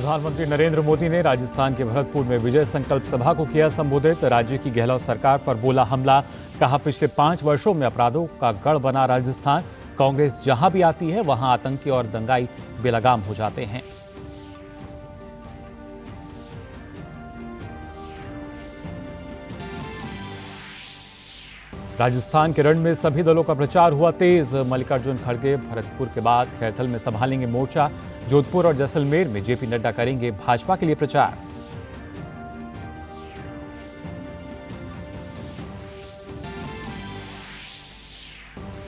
प्रधानमंत्री नरेंद्र मोदी ने राजस्थान के भरतपुर में विजय संकल्प सभा को किया संबोधित। राज्य की गहलोत सरकार पर बोला हमला। कहा, पिछले 5 वर्षों में अपराधों का गढ़ बना राजस्थान। कांग्रेस जहां भी आती है वहां आतंकी और दंगाई बेलगाम हो जाते हैं। राजस्थान के रण में सभी दलों का प्रचार हुआ तेज। मल्लिकार्जुन खड़गे भरतपुर के बाद खैरथल में संभालेंगे मोर्चा। जोधपुर और जैसलमेर में जेपी नड्डा करेंगे भाजपा के लिए प्रचार।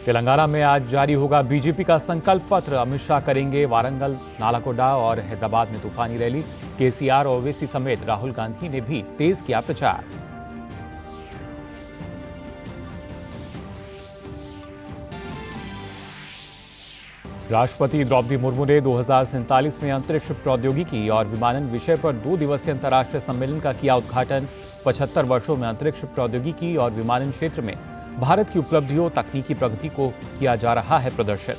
तेलंगाना में आज जारी होगा बीजेपी का संकल्प पत्र। अमित शाह करेंगे वारंगल, नालाकोडा और हैदराबाद में तूफानी रैली। केसीआर और ओवैसी समेत राहुल गांधी ने भी तेज किया प्रचार। राष्ट्रपति द्रौपदी मुर्मू ने 2047 में अंतरिक्ष प्रौद्योगिकी और विमानन विषय पर 2 दिवसीय अंतर्राष्ट्रीय सम्मेलन का किया उद्घाटन। 75 वर्षों में अंतरिक्ष प्रौद्योगिकी और विमानन क्षेत्र में भारत की उपलब्धियों, तकनीकी प्रगति को किया जा रहा है प्रदर्शित।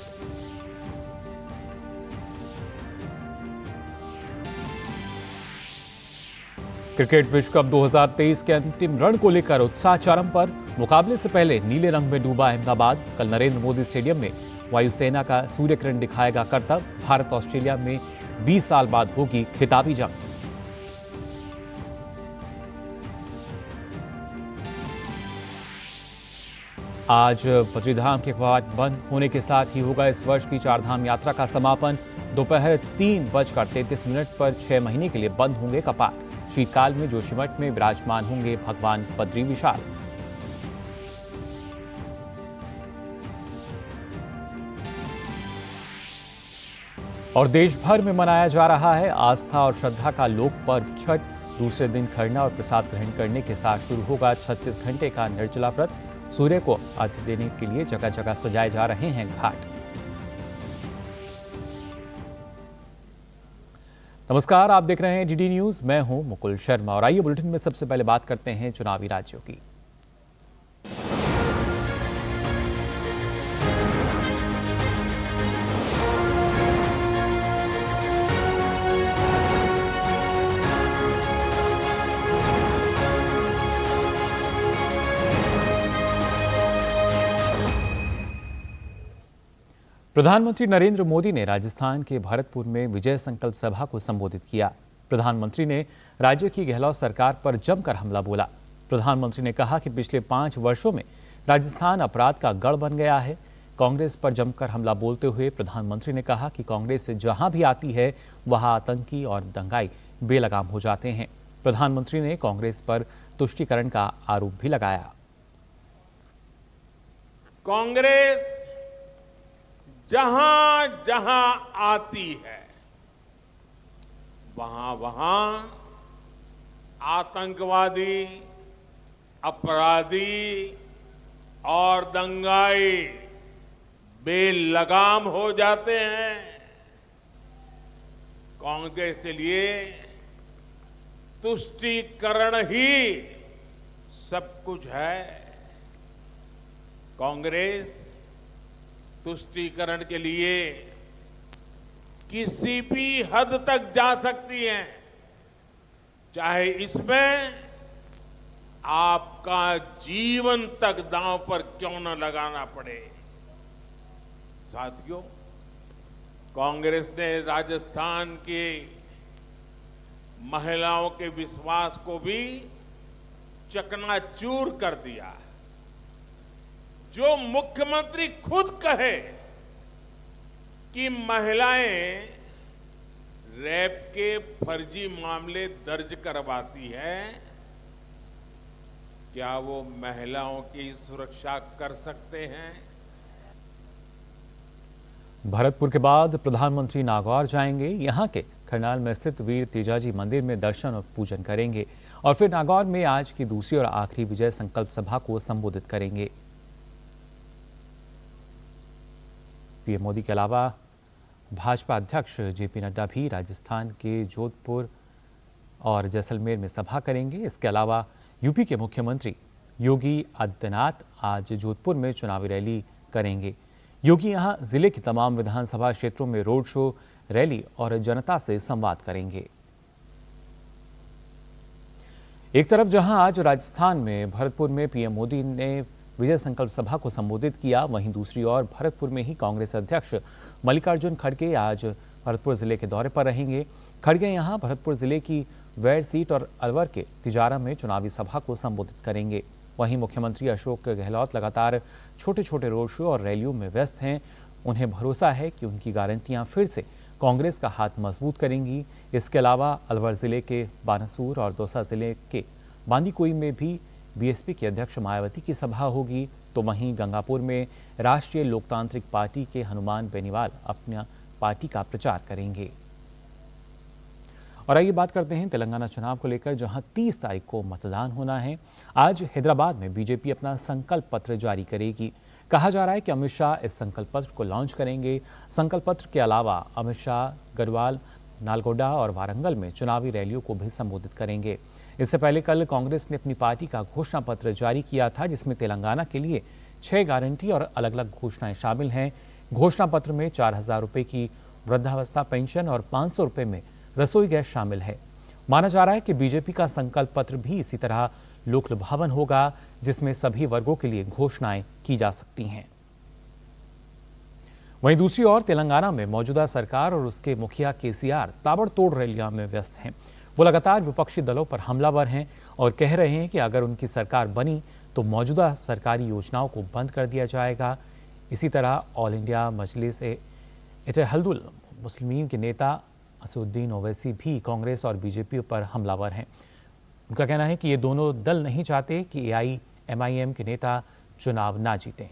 क्रिकेट विश्व कप 2023 के अंतिम रण को लेकर उत्साह चरम पर। मुकाबले से पहले नीले रंग में डूबा अहमदाबाद। कल नरेंद्र मोदी स्टेडियम में वायुसेना का सूर्य किरण दिखाएगा करतब। भारत ऑस्ट्रेलिया में 20 साल बाद होगी खिताबी जंग। आज बद्रीधाम के कवाट बंद होने के साथ ही होगा इस वर्ष की चारधाम यात्रा का समापन। दोपहर 3:33 पर 6 महीने के लिए बंद होंगे कपाट। शीतकाल में जोशीमठ में विराजमान होंगे भगवान बद्री विशाल। और देश भर में मनाया जा रहा है आस्था और श्रद्धा का लोक पर्व छठ। दूसरे दिन खरना और प्रसाद ग्रहण करने के साथ शुरू होगा 36 घंटे का निर्जला व्रत। सूर्य को अर्घ्य देने के लिए जगह जगह सजाए जा रहे हैं घाट। नमस्कार, आप देख रहे हैं डीडी न्यूज। मैं हूं मुकुल शर्मा और आइए बुलेटिन में सबसे पहले बात करते हैं चुनावी राज्यों की। प्रधानमंत्री नरेंद्र मोदी ने राजस्थान के भरतपुर में विजय संकल्प सभा को संबोधित किया। प्रधानमंत्री ने राज्य की गहलोत सरकार पर जमकर हमला बोला। प्रधानमंत्री ने कहा कि पिछले 5 वर्षों में राजस्थान अपराध का गढ़ बन गया है। कांग्रेस पर जमकर हमला बोलते हुए प्रधानमंत्री ने कहा कि कांग्रेस जहां भी आती है वहां आतंकी और दंगाई बेलगाम हो जाते हैं। प्रधानमंत्री ने कांग्रेस पर तुष्टीकरण का आरोप भी लगाया। कांग्रेस जहां जहां आती है वहां वहां आतंकवादी, अपराधी और दंगाई बेलगाम हो जाते हैं। कांग्रेस के लिए तुष्टीकरण ही सब कुछ है। कांग्रेस तुष्टीकरण के लिए किसी भी हद तक जा सकती है, चाहे इसमें आपका जीवन तक दांव पर क्यों न लगाना पड़े। साथियों, कांग्रेस ने राजस्थान के महिलाओं के विश्वास को भी चकनाचूर कर दिया। जो मुख्यमंत्री खुद कहे कि महिलाएं रेप के फर्जी मामले दर्ज करवाती है, क्या वो महिलाओं की सुरक्षा कर सकते हैं? भरतपुर के बाद प्रधानमंत्री नागौर जाएंगे। यहां के खरनाल में स्थित वीर तेजाजी मंदिर में दर्शन और पूजन करेंगे और फिर नागौर में आज की दूसरी और आखिरी विजय संकल्प सभा को संबोधित करेंगे। पीएम मोदी के अलावा भाजपा अध्यक्ष जेपी नड्डा भी राजस्थान के जोधपुर और जैसलमेर में सभा करेंगे। इसके अलावा यूपी के मुख्यमंत्री योगी आदित्यनाथ आज जोधपुर में चुनावी रैली करेंगे। योगी यहां जिले की तमाम विधानसभा क्षेत्रों में रोड शो, रैली और जनता से संवाद करेंगे। एक तरफ जहां आज राजस्थान में भरतपुर में पीएम मोदी ने विजय संकल्प सभा को संबोधित किया, वहीं दूसरी ओर भरतपुर में ही कांग्रेस अध्यक्ष मल्लिकार्जुन खड़गे आज भरतपुर जिले के दौरे पर रहेंगे। खड़गे यहां भरतपुर जिले की वैर सीट और अलवर के तिजारा में चुनावी सभा को संबोधित करेंगे। वहीं मुख्यमंत्री अशोक गहलोत लगातार छोटे छोटे रोड शो और रैलियों में व्यस्त हैं। उन्हें भरोसा है कि उनकी गारंटियां फिर से कांग्रेस का हाथ मजबूत करेंगी। इसके अलावा अलवर जिले के बानसूर और दौसा जिले के बांदीकुई में भी बीएसपी के अध्यक्ष मायावती की सभा होगी। तो वहीं गंगापुर में राष्ट्रीय लोकतांत्रिक पार्टी के हनुमान बेनीवाल अपना पार्टी का प्रचार करेंगे। और आइए बात करते हैं तेलंगाना चुनाव को लेकर, जहां 30 तारीख को मतदान होना है। आज हैदराबाद में बीजेपी अपना संकल्प पत्र जारी करेगी। कहा जा रहा है कि अमित शाह इस संकल्प पत्र को लॉन्च करेंगे। संकल्प पत्र के अलावा अमित शाह गढ़वाल, नालगोंडा और वारंगल में चुनावी रैलियों को भी संबोधित करेंगे। इससे पहले कल कांग्रेस ने अपनी पार्टी का घोषणा पत्र जारी किया था, जिसमें तेलंगाना के लिए 6 गारंटी और अलग अलग घोषणाएं शामिल हैं। घोषणा पत्र में 4,000 रुपए की वृद्धावस्था पेंशन और 500 रुपए में रसोई गैस शामिल है। माना जा रहा है कि बीजेपी का संकल्प पत्र भी इसी तरह लोक लुभावन होगा, जिसमें सभी वर्गों के लिए घोषणाएं की जा सकती हैं। वहीं दूसरी ओर तेलंगाना में मौजूदा सरकार और उसके मुखिया केसीआर ताबड़तोड़ रैलियों में व्यस्त हैं। वो लगातार विपक्षी दलों पर हमलावर हैं और कह रहे हैं कि अगर उनकी सरकार बनी तो मौजूदा सरकारी योजनाओं को बंद कर दिया जाएगा। इसी तरह ऑल इंडिया मजलिस इत्तेहादुल मुस्लिमीन के नेता असदुद्दीन ओवैसी भी कांग्रेस और बीजेपी पर हमलावर हैं। उनका कहना है कि ये दोनों दल नहीं चाहते कि एआईएमआईएम के नेता चुनाव ना जीतें।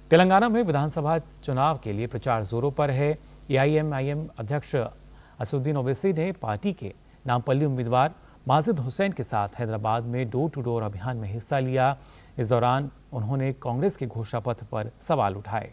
तेलंगाना में विधानसभा चुनाव के लिए प्रचार जोरों पर है। एआईएमआईएम अध्यक्ष असदुद्दीन ओवैसी ने पार्टी के नामपल्ली उम्मीदवार माजिद हुसैन के साथ हैदराबाद में डोर टू डोर अभियान में हिस्सा लिया। इस दौरान उन्होंने कांग्रेस के घोषणा पत्र पर सवाल उठाए।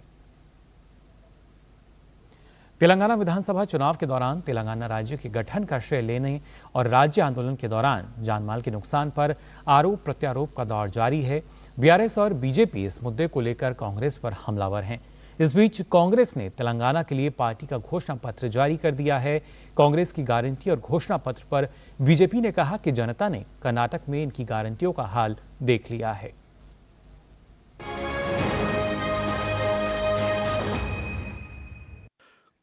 तेलंगाना विधानसभा चुनाव के दौरान तेलंगाना राज्य के गठन का श्रेय लेने और राज्य आंदोलन के दौरान जानमाल के नुकसान पर आरोप प्रत्यारोप का दौर जारी है। बीआरएस और बीजेपी इस मुद्दे को लेकर कांग्रेस पर हमलावर हैं। इस बीच कांग्रेस ने तेलंगाना के लिए पार्टी का घोषणा पत्र जारी कर दिया है। कांग्रेस की गारंटी और घोषणा पत्र पर बीजेपी ने कहा कि जनता ने कर्नाटक में इनकी गारंटियों का हाल देख लिया है।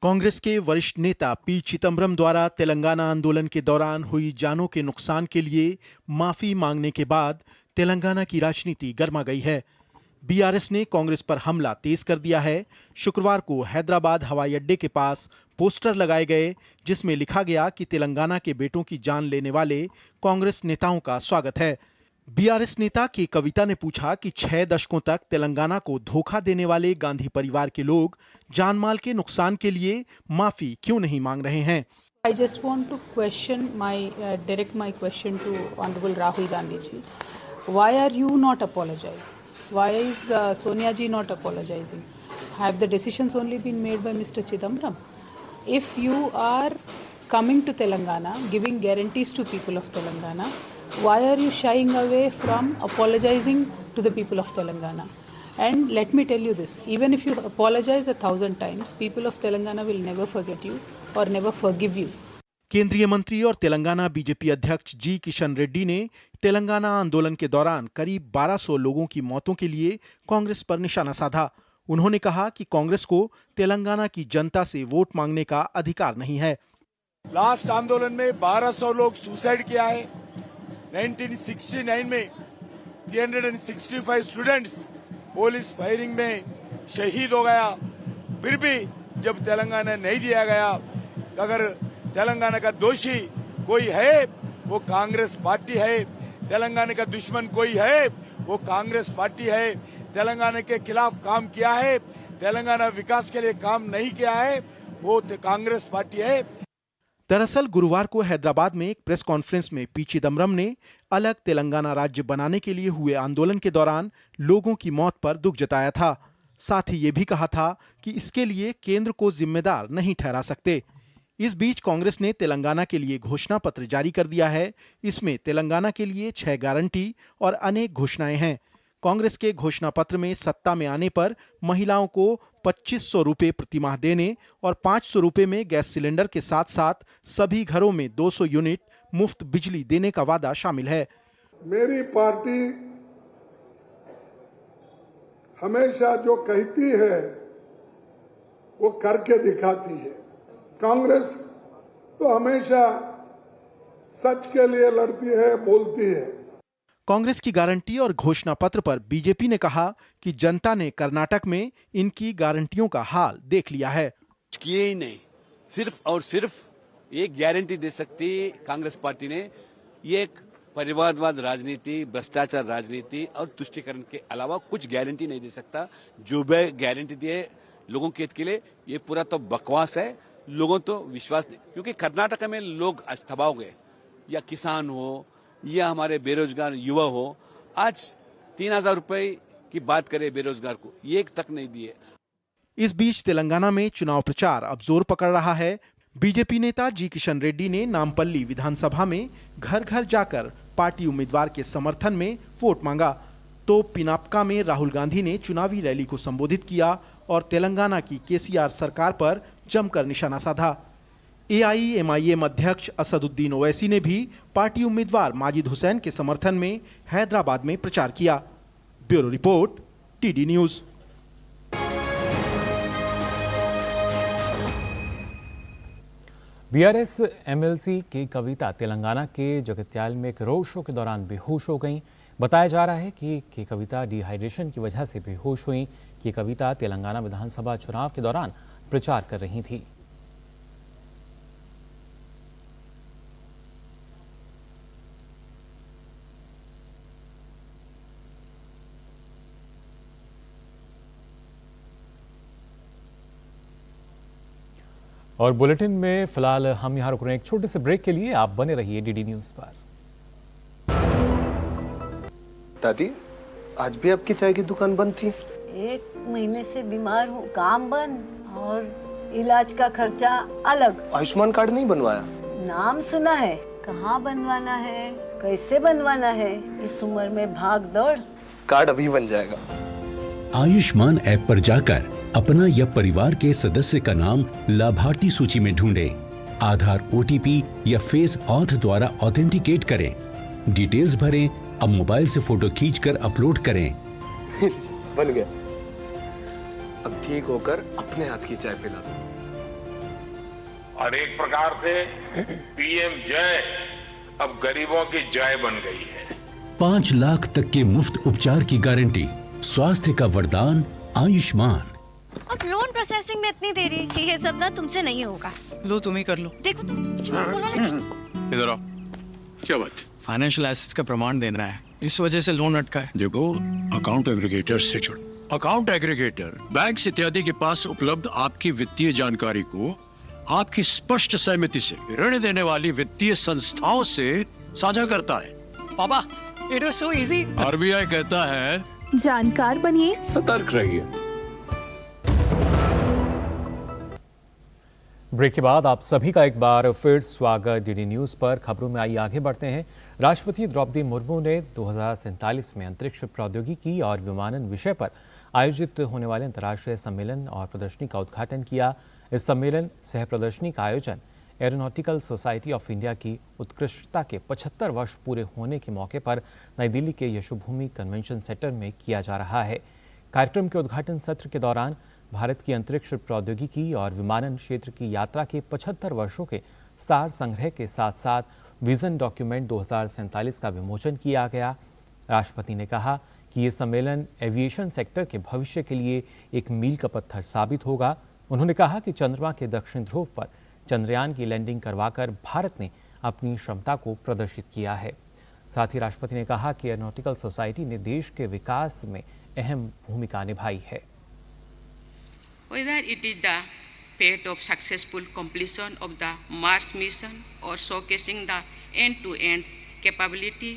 कांग्रेस के वरिष्ठ नेता पी चिदंबरम द्वारा तेलंगाना आंदोलन के दौरान हुई जानों के नुकसान के लिए माफी मांगने के बाद तेलंगाना की राजनीति गर्मा गई है। बीआरएस ने कांग्रेस पर हमला तेज कर दिया है। शुक्रवार को हैदराबाद हवाई अड्डे के पास पोस्टर लगाए गए, जिसमें लिखा गया कि तेलंगाना के बेटों की जान लेने वाले कांग्रेस नेताओं का स्वागत है। बीआरएस नेता के कविता ने पूछा कि 6 दशकों तक तेलंगाना को धोखा देने वाले गांधी परिवार के लोग जानमाल के नुकसान के लिए माफी क्यों नहीं मांग रहे हैं। I just want to direct my question to Honorable Rahul Gandhi ji. Why are you not apologizing? Why is Sonia ji not apologizing? Have the decisions only been made by Mr. Chidambaram? If you are coming to Telangana, giving guarantees to people of Telangana, why are you shying away from apologizing to the people of Telangana? And let me tell you this, even if you apologize 1,000 times, people of Telangana will never forget you or never forgive you. केंद्रीय मंत्री और Telangana BJP अध्यक्ष जी किशन रेड्डी ने तेलंगाना आंदोलन के दौरान करीब 1200 लोगों की मौतों के लिए कांग्रेस पर निशाना साधा। उन्होंने कहा कि कांग्रेस को तेलंगाना की जनता से वोट मांगने का अधिकार नहीं है। लास्ट आंदोलन में 1200 लोग सुसाइड किया है। 1969 में 365 स्टूडेंट्स पुलिस फायरिंग में शहीद हो गया। फिर भी जब तेलंगाना नहीं दिया गया, अगर तेलंगाना का दोषी कोई है वो कांग्रेस पार्टी है, तेलंगाना का दुश्मन कोई है वो कांग्रेस पार्टी है। तेलंगाना के खिलाफ काम किया है, तेलंगाना विकास के लिए काम नहीं किया है, वो कांग्रेस पार्टी है। दरअसल गुरुवार को हैदराबाद में एक प्रेस कॉन्फ्रेंस में पी चिदंबरम ने अलग तेलंगाना राज्य बनाने के लिए हुए आंदोलन के दौरान लोगों की मौत पर दुख जताया था। साथ ही ये भी कहा था कि इसके लिए केंद्र को जिम्मेदार नहीं ठहरा सकते। इस बीच कांग्रेस ने तेलंगाना के लिए घोषणा पत्र जारी कर दिया है। इसमें तेलंगाना के लिए 6 गारंटी और अनेक घोषणाएं हैं। कांग्रेस के घोषणा पत्र में सत्ता में आने पर महिलाओं को 2500 रुपये प्रति माह देने और 500 रुपये में गैस सिलेंडर के साथ साथ सभी घरों में 200 यूनिट मुफ्त बिजली देने का वादा शामिल है। मेरी पार्टी हमेशा जो कहती है वो करके दिखाती है। कांग्रेस तो हमेशा सच के लिए लड़ती है, बोलती है। कांग्रेस की गारंटी और घोषणा पत्र पर बीजेपी ने कहा कि जनता ने कर्नाटक में इनकी गारंटियों का हाल देख लिया है। किए ही नहीं, सिर्फ और सिर्फ एक गारंटी दे सकती कांग्रेस पार्टी ने, ये एक परिवारवाद राजनीति, भ्रष्टाचार राजनीति और तुष्टीकरण के अलावा कुछ गारंटी नहीं दे सकता। जो भी गारंटी दिए लोगों के हित के लिए, ये पूरा तो बकवास है। लोगों तो विश्वास नहीं, क्योंकि कर्नाटक में लोग अस्तबा हो गए, या किसान हो या हमारे बेरोजगार युवा हो। आज 3000 रुपए की बात करें बेरोजगार को, ये एक तक नहीं दिए। इस बीच तेलंगाना में चुनाव प्रचार अब जोर पकड़ रहा है। बीजेपी नेता जी किशन रेड्डी ने नामपल्ली विधानसभा में घर घर जाकर पार्टी उम्मीदवार के समर्थन में वोट मांगा, तो पिनापका में राहुल गांधी ने चुनावी रैली को संबोधित किया और तेलंगाना की केसीआर सरकार पर जमकर निशाना साधा। एआईएमआईएम अध्यक्ष असदुद्दीन ओवैसी ने भी पार्टी उम्मीदवार माजिद हुसैन के समर्थन में हैदराबाद में प्रचार किया। Bureau report, TD news. BRS MLC की कविता तेलंगाना के जगत्याल में एक रोड शो के दौरान बेहोश हो गईं। बताया जा रहा है कि कविता डिहाइड्रेशन की वजह से बेहोश हुई। कि कविता तेलंगाना विधानसभा चुनाव के दौरान प्रचार कर रही थी। और बुलेटिन में फिलहाल हम यहां रुक रहे हैं एक छोटे से ब्रेक के लिए। आप बने रहिए डीडी न्यूज पर। दादी, आज भी आपकी चाय की दुकान बंद थी? 1 महीने से बीमार हूँ, काम बंद और इलाज का खर्चा अलग। आयुष्मान कार्ड नहीं बनवाया? नाम सुना है, कहाँ बनवाना है, कैसे बनवाना है, इस उम्र में भाग दौड़। कार्ड अभी बन जाएगा। आयुष्मान ऐप पर जाकर अपना या परिवार के सदस्य का नाम लाभार्थी सूची में ढूंढें। आधार, ओटीपी या फेस ऑथ द्वारा ऑथेंटिकेट करें। डिटेल्स भरें। अब मोबाइल से फोटो खींचकर अपलोड करें। बन गया। अब ठीक होकर अपने हाथ की चाय पिला दो। और एक प्रकार से पीएम जय अब गरीबों की जय बन गई है। 5 लाख तक के मुफ्त उपचार की गारंटी, स्वास्थ्य का वरदान आयुष्मान। अब लोन प्रोसेसिंग में इतनी देरी, ये सब ना तुमसे नहीं होगा। लो तुम ही कर लो। देखो तुम बोलो ना। इधर आओ। क्या बात? फाइनेंशियल एसेट्स का प्रमाण देना है, इस वजह से लोन अटका है। देखो, अकाउंट एग्रीगेटर से जुड़ो। अकाउंट एग्रीगेटर बैंक इत्यादि के पास उपलब्ध आपकी वित्तीय जानकारी को आपकी स्पष्ट सहमति से ऋण देने वाली वित्तीय संस्थाओं से साझा करता है। पापा, it was so easy. RBI कहता है, जानकार बनिए, सतर्क रहिए। ब्रेक के बाद आप सभी का एक बार फिर स्वागत डीडी न्यूज पर। खबरों में आइए आगे बढ़ते हैं। राष्ट्रपति द्रौपदी मुर्मू ने 2047 में अंतरिक्ष प्रौद्योगिकी और विमानन विषय पर आयोजित होने वाले अंतर्राष्ट्रीय सम्मेलन और प्रदर्शनी का उद्घाटन किया। इस सम्मेलन सह प्रदर्शनी का आयोजन एरोनॉटिकल सोसाइटी ऑफ इंडिया की उत्कृष्टता के 75 वर्ष पूरे होने के मौके पर नई दिल्ली के यशोभूमि कन्वेंशन सेंटर में किया जा रहा है। कार्यक्रम के उद्घाटन सत्र के दौरान भारत की अंतरिक्ष प्रौद्योगिकी और विमानन क्षेत्र की यात्रा के 75 वर्षों के सार संग्रह के साथ साथ विजन डॉक्यूमेंट 2047 का विमोचन किया गया। राष्ट्रपति ने कहा कि ये सम्मेलन एविएशन सेक्टर के भविष्य के लिए एक मील का पत्थर साबित होगा। उन्होंने कहा कि चंद्रमा के दक्षिण ध्रुव पर चंद्रयान की लैंडिंग करवाकर भारत ने अपनी क्षमता को प्रदर्शित किया है। साथ ही राष्ट्रपति ने कहा कि एरोनॉटिकल सोसाइटी ने देश के विकास में अहम भूमिका निभाई है। Whether it is the fate of successful completion of the Mars mission or showcasing the end-to-end capability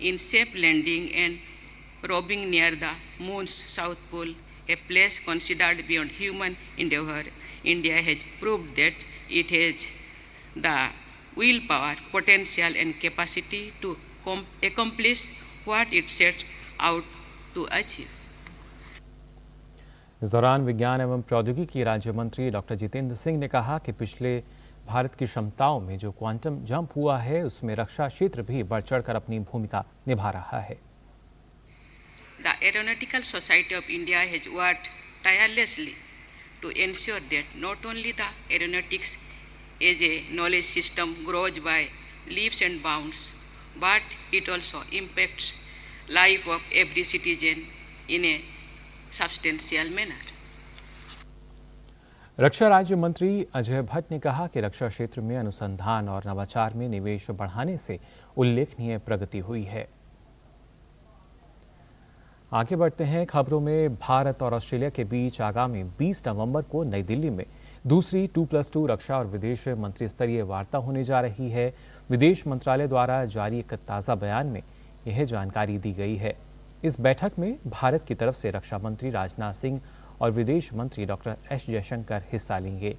in safe landing and roving near the moon's south pole, a place considered beyond human endeavor, India has proved that it has the willpower, potential and capacity to accomplish what it sets out to achieve. इस दौरान विज्ञान एवं प्रौद्योगिकी राज्य मंत्री doctor Jitendra Singh ने कहा कि पिछले भारत की क्षमताओं में जो क्वांटम जंप हुआ है उसमें रक्षा क्षेत्र भी बढ़ चढ़कर अपनी भूमिका निभा रहा है। The Aeronautical Society of India has worked tirelessly to ensure that not only the aeronautics as a knowledge system grows by leaps and bounds, but it also impacts life of every citizen in a substantial manner. रक्षा राज्य मंत्री अजय भट्ट ने कहा कि रक्षा क्षेत्र में अनुसंधान और नवाचार में निवेश बढ़ाने से उल्लेखनीय प्रगति हुई है। आगे बढ़ते हैं खबरों में। भारत और ऑस्ट्रेलिया के बीच आगामी 20 नवंबर को नई दिल्ली में दूसरी 2+2 रक्षा और विदेश मंत्री स्तरीय वार्ता होने जा रही है। विदेश मंत्रालय द्वारा जारी एक ताज़ा बयान में यह जानकारी दी गई है। इस बैठक में भारत की तरफ से रक्षा मंत्री राजनाथ सिंह और विदेश मंत्री डॉक्टर एस जयशंकर हिस्सा लेंगे।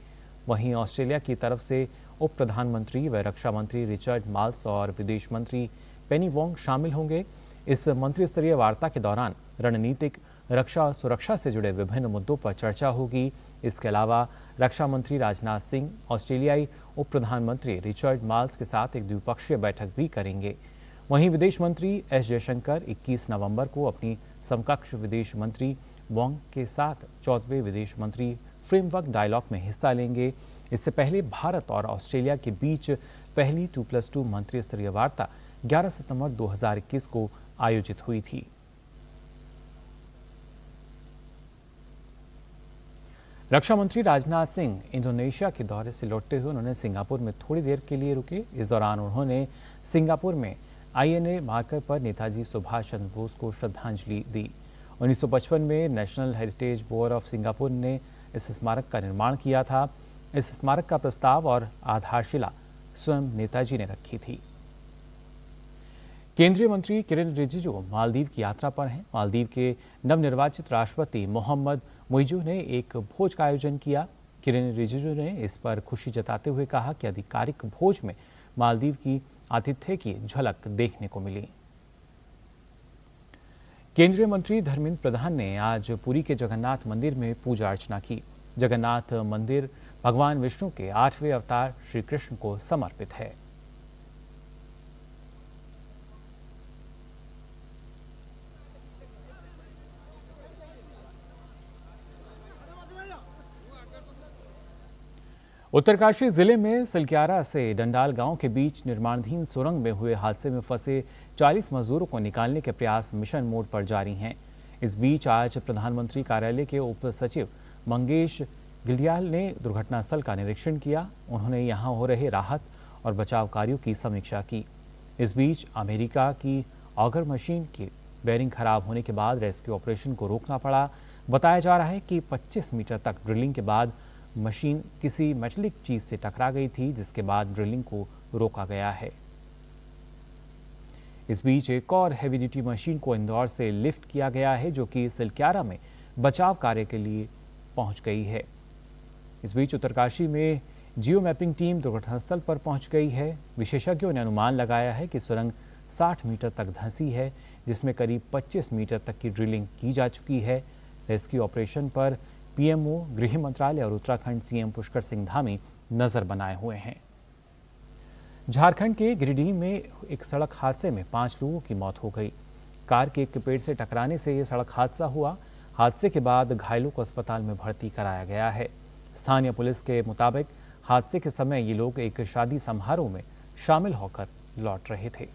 वहीं ऑस्ट्रेलिया की तरफ से उप प्रधानमंत्री व रक्षा मंत्री रिचर्ड माल्स और विदेश मंत्री पेनी वोंग शामिल होंगे। इस मंत्री स्तरीय वार्ता के दौरान रणनीतिक रक्षा और सुरक्षा से जुड़े विभिन्न मुद्दों पर चर्चा होगी। इसके अलावा रक्षा मंत्री राजनाथ सिंह ऑस्ट्रेलियाई उप प्रधानमंत्री रिचर्ड माल्स के साथ एक द्विपक्षीय बैठक भी करेंगे। वहीं विदेश मंत्री एस जयशंकर 21 नवंबर को अपनी समकक्ष विदेश मंत्री वोंग के साथ 4वें विदेश मंत्री फ्रेमवर्क डायलॉग में हिस्सा लेंगे। इससे पहले भारत और ऑस्ट्रेलिया के बीच पहली 2+2 मंत्री स्तरीय वार्ता 11 सितंबर 2021 को आयोजित हुई थी। रक्षा मंत्री राजनाथ सिंह इंडोनेशिया के दौरे से लौटते हुए उन्होंने सिंगापुर में थोड़ी देर के लिए रुके। इस दौरान उन्होंने सिंगापुर में INA मार्कर पर नेताजी सुभाष चंद्र बोस को श्रद्धांजलि दी। 1955 में national heritage board of Singapore ने इस स्मारक का निर्माण किया था। इस स्मारक का प्रस्ताव और आधारशिला स्वयं नेताजी ने रखी थी। केंद्रीय मंत्री किरेन रिजिजू मालदीव की यात्रा पर हैं। मालदीव के नवनिर्वाचित राष्ट्रपति मोहम्मद मुइज़ू ने एक भोज का आयोजन किया। किरेन रिजिजू ने इस पर खुशी जताते हुए कहा कि आधिकारिक भोज में मालदीव की आतिथ्य की झलक देखने को मिली। केंद्रीय मंत्री धर्मेंद्र प्रधान ने आज पुरी के जगन्नाथ मंदिर में पूजा अर्चना की। जगन्नाथ मंदिर भगवान विष्णु के 8वें अवतार श्री कृष्ण को समर्पित है। उत्तरकाशी जिले में सिलक्यारा से डंडाल गांव के बीच निर्माणाधीन सुरंग में हुए हादसे में फंसे 40 मजदूरों को निकालने के प्रयास मिशन मोड पर जारी हैं। इस बीच आज प्रधानमंत्री कार्यालय के उप सचिव मंगेश गिल्डियाल ने दुर्घटनास्थल का निरीक्षण किया। उन्होंने यहां हो रहे राहत और बचाव कार्यों की समीक्षा की। इस बीच अमेरिका की ऑगर मशीन की बेरिंग खराब होने के बाद रेस्क्यू ऑपरेशन को रोकना पड़ा। बताया जा रहा है कि 25 मीटर तक ड्रिलिंग के बाद मशीन किसी मेटलिक चीज से टकरा गई थी, जिसके बाद ड्रिलिंग को रोका गया है। इस बीच एक और हेवी ड्यूटी मशीन को इंदौर से लिफ्ट किया गया है, जो कि सिलक्यारा में बचाव कार्य के लिए पहुंच गई है। इस बीच उत्तरकाशी में जियो मैपिंग टीम दुर्घटनास्थल पर पहुंच गई है। विशेषज्ञों ने अनुमान लगाया है कि सुरंग 60 मीटर तक धंसी है, जिसमें करीब 25 मीटर तक की ड्रिलिंग की जा चुकी है। रेस्क्यू ऑपरेशन पर PMO, गृह मंत्रालय और उत्तराखंड CM पुष्कर सिंह धामी नजर बनाए हुए हैं। झारखंड के गिरिडीह में एक सड़क हादसे में 5 लोगों की मौत हो गई। कार के एक पेड़ से टकराने से यह सड़क हादसा हुआ। हादसे के बाद घायलों को अस्पताल में भर्ती कराया गया है। स्थानीय पुलिस के मुताबिक हादसे के समय ये लोग एक शादी समारोह में शामिल होकर लौट रहे थे।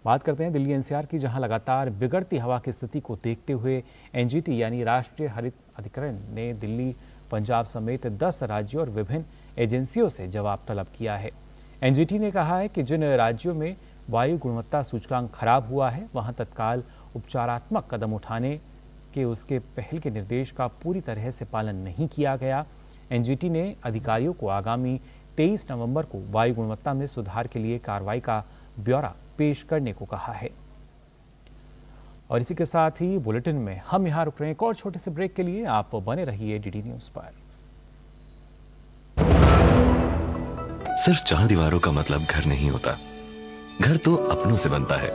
बात करते हैं दिल्ली NCR की, जहां लगातार बिगड़ती हवा की स्थिति को देखते हुए NGT यानी राष्ट्रीय हरित अधिकरण ने दिल्ली, पंजाब समेत 10 राज्यों और विभिन्न एजेंसियों से जवाब तलब किया है। NGT ने कहा है कि जिन राज्यों में वायु गुणवत्ता सूचकांक खराब हुआ है, वहां तत्काल उपचारात्मक कदम उठाने के उसके पहल के निर्देश का पूरी तरह से पालन नहीं किया गया। NGT ने अधिकारियों को आगामी 23 नवंबर को वायु गुणवत्ता में सुधार के लिए कार्रवाई का ब्यौरा पेश करने को कहा है। और इसी के साथ ही बुलेटिन में हम यहां रुक रहे हैं। एक और छोटे से ब्रेक के लिए आप बने रहिए DD न्यूज पर। सिर्फ 4 दीवारों का मतलब घर नहीं होता। घर तो अपनों से बनता है,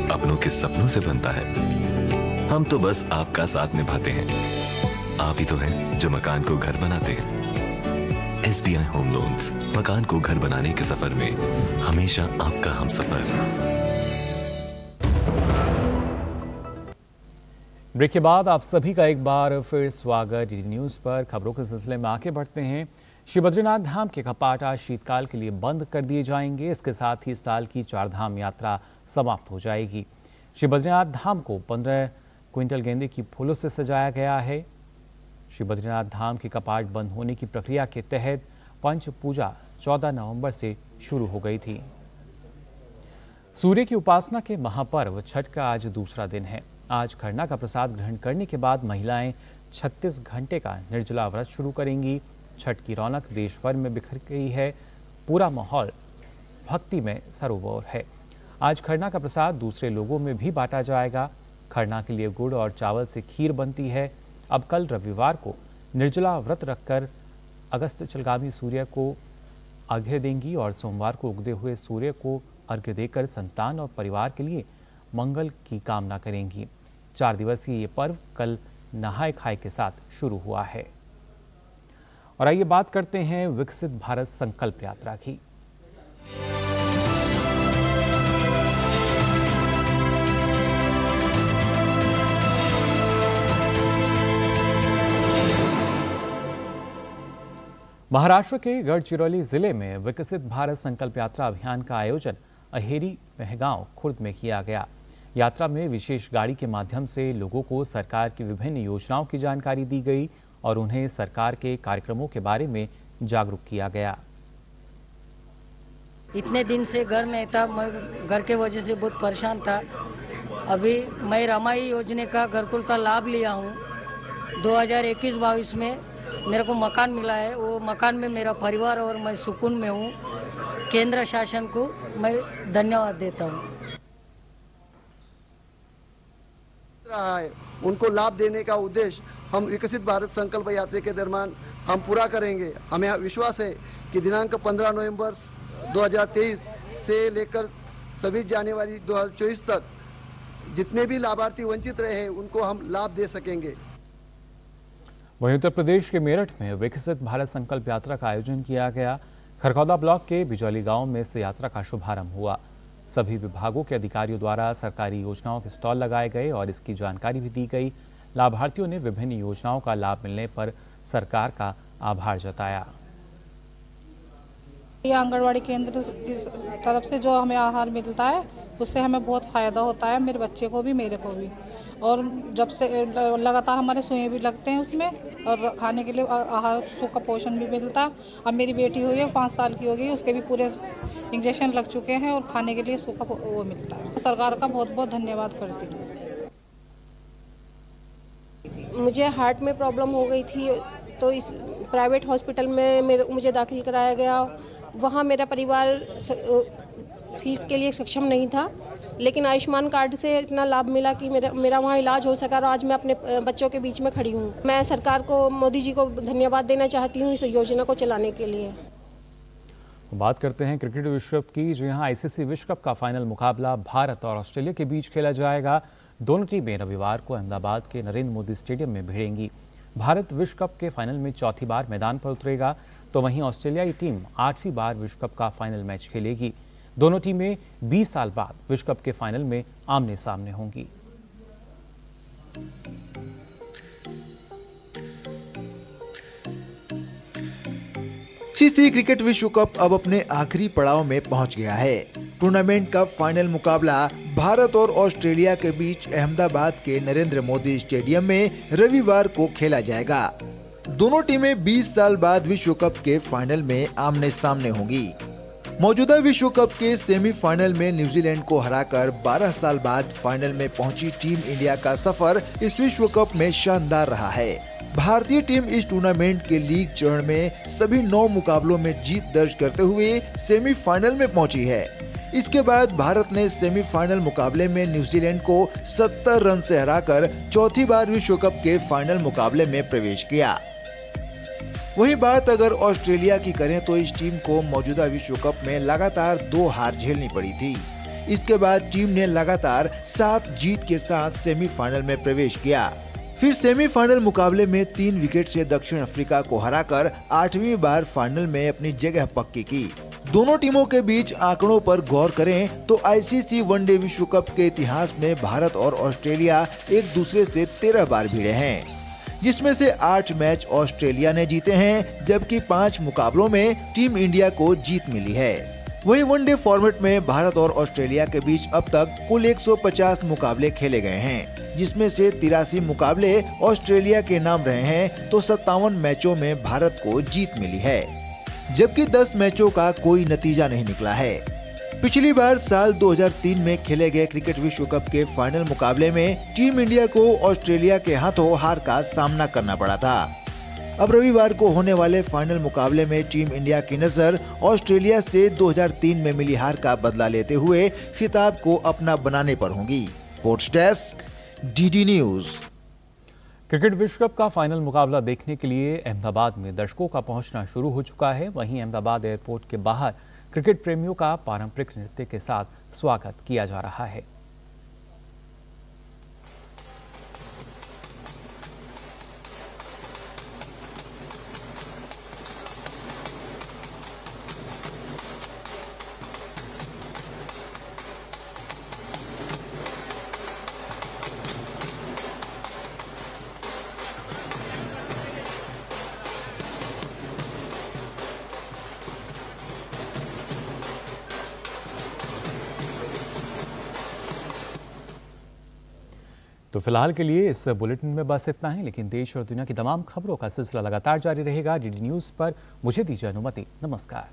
अपनों के सपनों से बनता है। हम तो बस आपका साथ निभाते हैं। आप ही तो हैं जो मकान को घर बनाते हैं। SBI होम लोन्स, मकान को घर बनाने के सफर में हमेशा आपका हमसफर। ब्रेक के बाद आप सभी का एक बार फिर स्वागत DD न्यूज पर। खबरों के सिलसिले में आगे बढ़ते हैं। श्री बद्रीनाथ धाम के कपाट आज शीतकाल के लिए बंद कर दिए जाएंगे। इसके साथ ही साल की चारधाम यात्रा समाप्त हो जाएगी। श्री बद्रीनाथ धाम को 15 क्विंटल गेंदे की फूलों से सजाया गया है। श्री बद्रीनाथ धाम के कपाट बंद होने की प्रक्रिया के तहत पंच पूजा 14 नवंबर से शुरू हो गई थी। सूर्य की उपासना के महापर्व छठ का आज दूसरा दिन है। आज खरना का प्रसाद ग्रहण करने के बाद महिलाएं 36 घंटे का निर्जला व्रत शुरू करेंगी। छठ की रौनक देश भर में बिखर गई है। पूरा माहौल भक्ति में सरोवर है। आज खरना का प्रसाद दूसरे लोगों में भी बांटा जाएगा। खरना के लिए गुड़ और चावल से खीर बनती है। अब कल रविवार को निर्जला व्रत रखकर अगस्त्यचलगामी सूर्य को अर्घ्य देंगी और सोमवार को उगते हुए सूर्य को अर्घ्य देकर संतान और परिवार के लिए मंगल की कामना करेंगी। 4 दिवसीय ये पर्व कल नहाय खाए के साथ शुरू हुआ है। और आइए बात करते हैं विकसित भारत संकल्प यात्रा की। महाराष्ट्र के गढ़चिरौली जिले में विकसित भारत संकल्प यात्रा अभियान का आयोजन अहेरी महगांव खुर्द में किया गया। यात्रा में विशेष गाड़ी के माध्यम से लोगों को सरकार की विभिन्न योजनाओं की जानकारी दी गई और उन्हें सरकार के कार्यक्रमों के बारे में जागरूक किया गया। इतने दिन से घर नहीं था, मैं घर के वजह से बहुत परेशान था। अभी मैं रमाई योजना का घरकुल का लाभ लिया हूँ। 2021-22 में मेरे को मकान मिला है। वो मकान में मेरा परिवार और मैं सुकून में हूँ। केंद्र शासन को मैं धन्यवाद देता हूँ। उनको लाभ देने का उद्देश्य हम विकसित भारत संकल्प यात्रा के दरमियान हम पूरा करेंगे। हमें विश्वास है कि दिनांक 15 नवंबर 2023 से लेकर 26 जनवरी 2024 तक जितने भी लाभार्थी वंचित रहे उनको हम लाभ दे सकेंगे। वहीं उत्तर प्रदेश के मेरठ में विकसित भारत संकल्प यात्रा का आयोजन किया गया। खरखौदा ब्लॉक के बिजौली गांव में इस यात्रा का शुभारंभ हुआ। सभी विभागों के अधिकारियों द्वारा सरकारी योजनाओं के स्टॉल लगाए गए और इसकी जानकारी भी दी गई। लाभार्थियों ने विभिन्न योजनाओं का लाभ मिलने पर सरकार का आभार जताया। ये आंगनवाड़ी केंद्र की तरफ से जो हमें आहार मिलता है उससे हमें बहुत फ़ायदा होता है, मेरे बच्चे को भी मेरे को भी। और जब से लगातार हमारे सुई भी लगते हैं उसमें और खाने के लिए आहार सूखा पोषण भी मिलता है। अब मेरी बेटी हुई है 5 साल की हो गई, उसके भी पूरे इंजेक्शन लग चुके हैं और खाने के लिए सूखा वो मिलता है। सरकार का बहुत बहुत धन्यवाद करती हूँ। मुझे हार्ट में प्रॉब्लम हो गई थी तो इस प्राइवेट हॉस्पिटल में मुझे दाखिल कराया गया। वहाँ मेरा परिवार फीस के लिए सक्षम नहीं था, लेकिन आयुष्मान कार्ड से इतना लाभ मिला कि मेरा वहाँ इलाज हो सका और आज मैं अपने बच्चों के बीच में खड़ी हूँ। मैं सरकार को, मोदी जी को धन्यवाद देना चाहती हूँ इस योजना को चलाने के लिए। बात करते हैं क्रिकेट विश्व कप की, जो यहाँ ICC विश्व कप का फाइनल मुकाबला भारत और ऑस्ट्रेलिया के बीच खेला जाएगा। दोनों टीमें रविवार को अहमदाबाद के नरेंद्र मोदी स्टेडियम में भिड़ेंगी। भारत विश्व कप के फाइनल में चौथी बार मैदान पर उतरेगा, तो वहीं ऑस्ट्रेलियाई टीम 8वीं बार विश्व कप का फाइनल मैच खेलेगी। दोनों टीमें 20 साल बाद विश्व कप के फाइनल में आमने सामने होंगी। ICC क्रिकेट विश्व कप अब अपने आखिरी पड़ाव में पहुंच गया है। टूर्नामेंट का फाइनल मुकाबला भारत और ऑस्ट्रेलिया के बीच अहमदाबाद के नरेंद्र मोदी स्टेडियम में रविवार को खेला जाएगा। दोनों टीमें 20 साल बाद विश्व कप के फाइनल में आमने सामने होंगी। मौजूदा विश्व कप के सेमीफाइनल में न्यूजीलैंड को हराकर 12 साल बाद फाइनल में पहुंची टीम इंडिया का सफर इस विश्व कप में शानदार रहा है। भारतीय टीम इस टूर्नामेंट के लीग चरण में सभी 9 मुकाबलों में जीत दर्ज करते हुए सेमीफाइनल में पहुंची है। इसके बाद भारत ने सेमीफाइनल मुकाबले में न्यूजीलैंड को 70 रन से हराकर चौथी बार विश्व कप के फाइनल मुकाबले में प्रवेश किया। वहीं बात अगर ऑस्ट्रेलिया की करें तो इस टीम को मौजूदा विश्व कप में लगातार 2 हार झेलनी पड़ी थी। इसके बाद टीम ने लगातार 7 जीत के साथ सेमीफाइनल में प्रवेश किया। फिर सेमीफाइनल मुकाबले में 3 विकेट से दक्षिण अफ्रीका को हराकर 8वीं बार फाइनल में अपनी जगह पक्की की। दोनों टीमों के बीच आंकड़ों पर गौर करें तो आईसीसी वनडे विश्व कप के इतिहास में भारत और ऑस्ट्रेलिया एक दूसरे से 13 बार भिड़े हैं, जिसमें से 8 मैच ऑस्ट्रेलिया ने जीते हैं, जबकि 5 मुकाबलों में टीम इंडिया को जीत मिली है। वहीं वनडे फॉर्मेट में भारत और ऑस्ट्रेलिया के बीच अब तक कुल 150 मुकाबले खेले गए हैं, जिसमें से 83 मुकाबले ऑस्ट्रेलिया के नाम रहे हैं तो 57 मैचों में भारत को जीत मिली है, जबकि 10 मैचों का कोई नतीजा नहीं निकला है। पिछली बार साल 2003 में खेले गए क्रिकेट विश्व कप के फाइनल मुकाबले में टीम इंडिया को ऑस्ट्रेलिया के हाथों हार का सामना करना पड़ा था। अब रविवार को होने वाले फाइनल मुकाबले में टीम इंडिया की नजर ऑस्ट्रेलिया से 2003 में मिली हार का बदला लेते हुए खिताब को अपना बनाने पर होंगी। Sports desk, DD news. Cricket विश्व कप का फाइनल मुकाबला देखने के लिए अहमदाबाद में दर्शकों का पहुंचना शुरू हो चुका है। वहीं अहमदाबाद एयरपोर्ट के बाहर क्रिकेट प्रेमियों का पारंपरिक नृत्य के साथ स्वागत किया जा रहा है। तो फिलहाल के लिए इस बुलेटिन में बस इतना ही, लेकिन देश और दुनिया की तमाम खबरों का सिलसिला लगातार जारी रहेगा डीडी न्यूज पर। मुझे दीजिए अनुमति। नमस्कार।